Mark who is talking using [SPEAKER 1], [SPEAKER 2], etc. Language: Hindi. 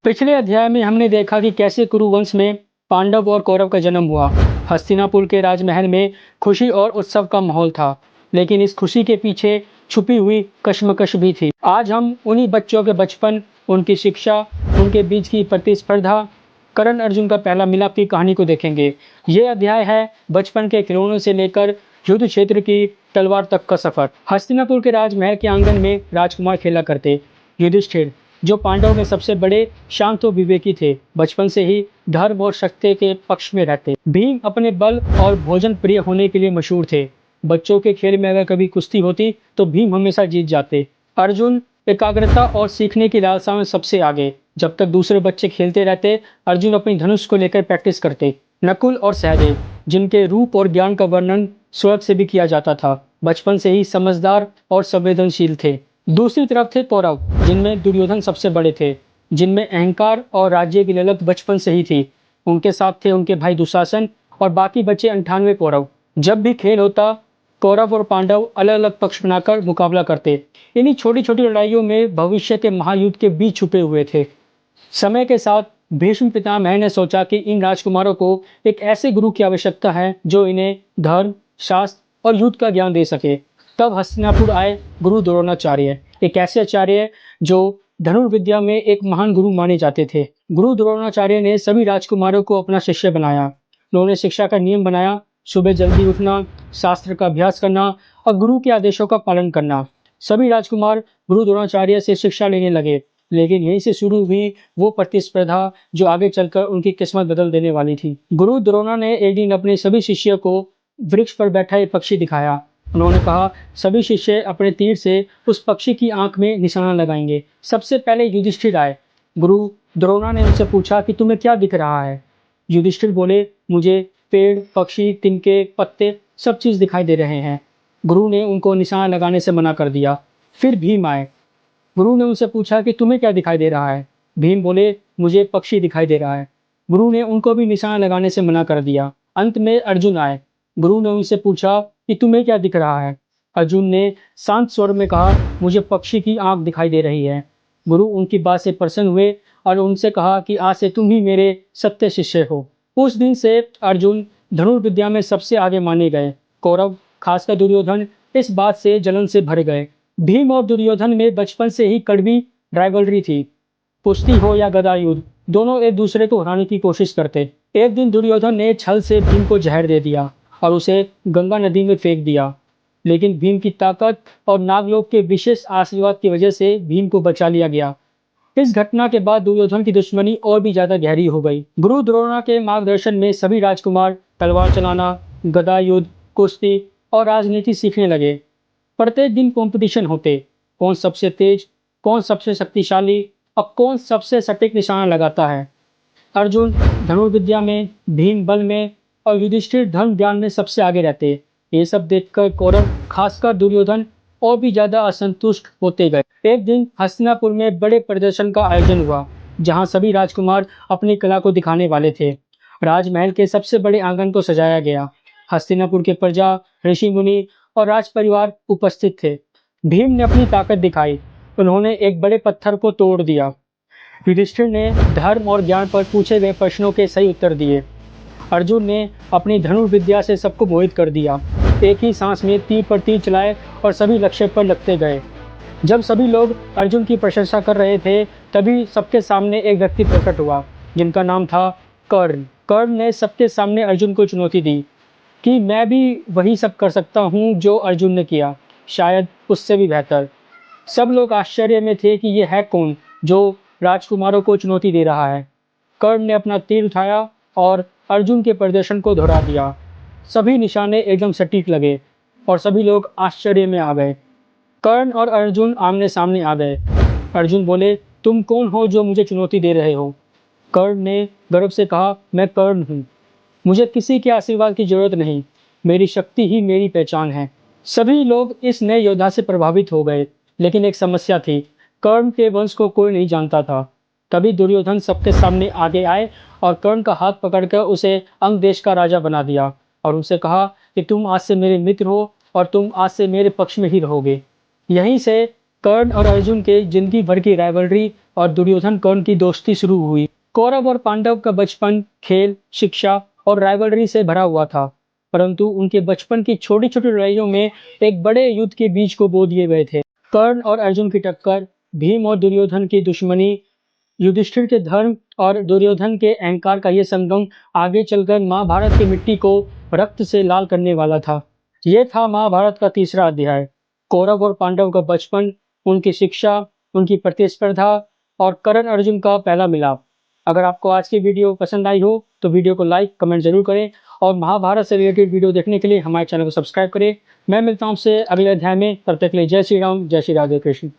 [SPEAKER 1] पिछले अध्याय में हमने देखा कि कैसे कुरुवंश में पांडव और कौरव का जन्म हुआ। हस्तिनापुर के राजमहल में खुशी और उत्सव का माहौल था, लेकिन इस खुशी के पीछे छुपी हुई कश्मकश भी थी। आज हम उन्हीं बच्चों के बचपन, उनकी शिक्षा, उनके बीच की प्रतिस्पर्धा, कर्ण अर्जुन का पहला मिलाप की कहानी को देखेंगे। ये अध्याय है बचपन के खिलौनों से लेकर युद्ध क्षेत्र की तलवार तक का सफर। हस्तिनापुर के राजमहल के आंगन में राजकुमार खेला करते। युधिष्ठिर, जो पांडवों में सबसे बड़े, शांत और विवेकी थे, बचपन से ही धर्म और सत्य के पक्ष में रहते। भीम अपने बल और भोजन प्रिय होने के लिए मशहूर थे। बच्चों के खेल में अगर कभी कुश्ती होती तो भीम हमेशा जीत जाते। अर्जुन एकाग्रता और सीखने की लालसा में सबसे आगे। जब तक दूसरे बच्चे खेलते रहते, अर्जुन अपनी धनुष को लेकर प्रैक्टिस करते। नकुल और सहदेव, जिनके रूप और ज्ञान का वर्णन स्वर्ग से भी किया जाता था, बचपन से ही समझदार और संवेदनशील थे। दूसरी तरफ थे कौरव, जिनमें दुर्योधन सबसे बड़े थे, जिनमें अहंकार और राज्य की ललक बचपन से ही थी। उनके साथ थे उनके भाई दुशासन और बाकी बचे 98 कौरव। जब भी खेल होता, कौरव और पांडव अलग अलग पक्ष बनाकर मुकाबला करते। इन्हीं छोटी छोटी लड़ाइयों में भविष्य के महायुद्ध के बीच छुपे हुए थे। समय के साथ भीष्म पितामह ने सोचा कि इन राजकुमारों को एक ऐसे गुरु की आवश्यकता है जो इन्हें धर्म, शास्त्र और युद्ध का ज्ञान दे सके। तब हस्तिनापुर आए गुरु द्रोणाचार्य, एक ऐसे आचार्य जो धनुर्विद्या में एक महान गुरु माने जाते थे। गुरु द्रोणाचार्य ने सभी राजकुमारों को अपना शिष्य बनाया। उन्होंने शिक्षा का नियम बनाया: सुबह जल्दी उठना, शास्त्र का अभ्यास करना और गुरु के आदेशों का पालन करना। सभी राजकुमार गुरु द्रोणाचार्य से शिक्षा लेने लगे, लेकिन यहीं से शुरू हुई वो प्रतिस्पर्धा जो आगे चलकर उनकी किस्मत बदल देने वाली थी। गुरु द्रोणा ने एक दिन अपने सभी शिष्यों को वृक्ष पर बैठा एक पक्षी दिखाया। उन्होंने कहा, सभी शिष्य अपने तीर से उस पक्षी की आंख में निशाना लगाएंगे। सबसे पहले युधिष्ठिर आए। गुरु द्रोणा ने उनसे पूछा कि तुम्हें क्या दिख रहा है? युधिष्ठिर बोले, मुझे पेड़, पक्षी, तिनके, पत्ते सब चीज दिखाई दे रहे हैं। गुरु ने उनको निशाना लगाने से मना कर दिया। फिर भीम आए। गुरु ने उनसे पूछा कि तुम्हें क्या दिखाई दे रहा है? भीम बोले, मुझे पक्षी दिखाई दे रहा है। गुरु ने उनको भी निशाना लगाने से मना कर दिया। अंत में अर्जुन आए। गुरु ने उनसे पूछा कि तुम्हें क्या दिख रहा है? अर्जुन ने शांत स्वर में कहा, मुझे पक्षी की आंख दिखाई दे रही है। गुरु उनकी बात से प्रसन्न हुए और उनसे कहा कि आज से तुम ही मेरे सत्य शिष्य हो। उस दिन से अर्जुन धनुर्विद्या में सबसे आगे माने गए। कौरव, खासकर दुर्योधन, इस बात से जलन से भर गए। भीम और दुर्योधन में बचपन से ही कड़वी राइवलरी थी। कुश्ती हो या गदा युद्ध, दोनों एक दूसरे को हराने की कोशिश करते। एक दिन दुर्योधन ने छल से भीम को जहर दे दिया और उसे गंगा नदी में फेंक दिया, लेकिन भीम की ताकत और नागलोक के विशेष आशीर्वाद की वजह से भीम को बचा लिया गया। इस घटना के बाद दुर्योधन की दुश्मनी और भी ज्यादा गहरी हो गई। गुरु द्रोणा के मार्गदर्शन में सभी राजकुमार तलवार चलाना, गदा युद्ध, कुश्ती और राजनीति सीखने लगे। प्रत्येक दिन कंपटीशन होते, कौन सबसे तेज, कौन सबसे शक्तिशाली और कौन सबसे सटीक निशाना लगाता है। अर्जुन धनुर्विद्या में, भीम बल में और युधिष्ठिर धर्म ज्ञान में सबसे आगे रहते। ये सब देखकर कौरव, खासकर दुर्योधन, और भी ज्यादा असंतुष्ट होते गए। एक दिन हस्तिनापुर में बड़े प्रदर्शन का आयोजन हुआ, जहां सभी राजकुमार अपनी कला को दिखाने वाले थे। राजमहल के सबसे बड़े आंगन को सजाया गया। हस्तिनापुर के प्रजा, ऋषि मुनि और राज परिवार उपस्थित थे। भीम ने अपनी ताकत दिखाई। उन्होंने एक बड़े पत्थर को तोड़ दिया। युधिष्ठिर ने धर्म और ज्ञान पर पूछे गए प्रश्नों के सही उत्तर दिए। अर्जुन ने अपनी धनुर्विद्या से सबको मोहित कर दिया। एक ही सांस में तीर पर तीर चलाए और सभी लक्ष्य पर लगते गए। जब सभी लोग अर्जुन की प्रशंसा कर रहे थे, तभी सबके सामने एक व्यक्ति प्रकट हुआ, जिनका नाम था कर्ण। कर्ण ने सबके सामने अर्जुन को चुनौती दी कि मैं भी वही सब कर सकता हूँ जो अर्जुन ने किया, शायद उससे भी बेहतर। सब लोग आश्चर्य में थे कि यह है कौन जो राजकुमारों को चुनौती दे रहा है। कर्ण ने अपना तीर उठाया और अर्जुन के प्रदर्शन को दोहरा दिया। सभी निशाने एकदम सटीक लगे और सभी लोग आश्चर्य में आ गए। कर्ण और अर्जुन आमने सामने आ गए। अर्जुन बोले, तुम कौन हो जो मुझे चुनौती दे रहे हो? कर्ण ने गर्व से कहा, मैं कर्ण हूँ। मुझे किसी के आशीर्वाद की जरूरत नहीं, मेरी शक्ति ही मेरी पहचान है। सभी लोग इस नए योद्धा से प्रभावित हो गए, लेकिन एक समस्या थी, कर्ण के वंश को कोई नहीं जानता था। तभी दुर्योधन सबके सामने आगे आए और कर्ण का हाथ पकड़कर उसे अंग देश का राजा बना दिया और उनसे कहा कि तुम आज से मेरे मित्र हो और तुम आज से मेरे पक्ष में ही रहोगे। यहीं से कर्ण और अर्जुन के जिंदगी भर की राइवलरी और दुर्योधन कर्ण की दोस्ती शुरू हुई। कौरव और पांडव का बचपन खेल, शिक्षा और राइवलरी से भरा हुआ था, परंतु उनके बचपन की छोटी-छोटी लड़ाइयों में एक बड़े युद्ध के बीज को बो दिए गए थे। कर्ण और अर्जुन की टक्कर, भीम और दुर्योधन की दुश्मनी, युधिष्ठिर के धर्म और दुर्योधन के अहंकार का यह संगम आगे चलकर महाभारत की मिट्टी को रक्त से लाल करने वाला था। यह था महाभारत का तीसरा अध्याय, कौरव और पांडव का बचपन, उनकी शिक्षा, उनकी प्रतिस्पर्धा और कर्ण अर्जुन का पहला मिलाप। अगर आपको आज की वीडियो पसंद आई हो तो वीडियो को लाइक कमेंट जरूर करें और महाभारत से रिलेटेड वीडियो देखने के लिए हमारे चैनल को सब्सक्राइब करें। मैं मिलता हूं आपसे अगले अध्याय में, तब तक के लिए जय श्री राम, जय श्री राधे कृष्ण।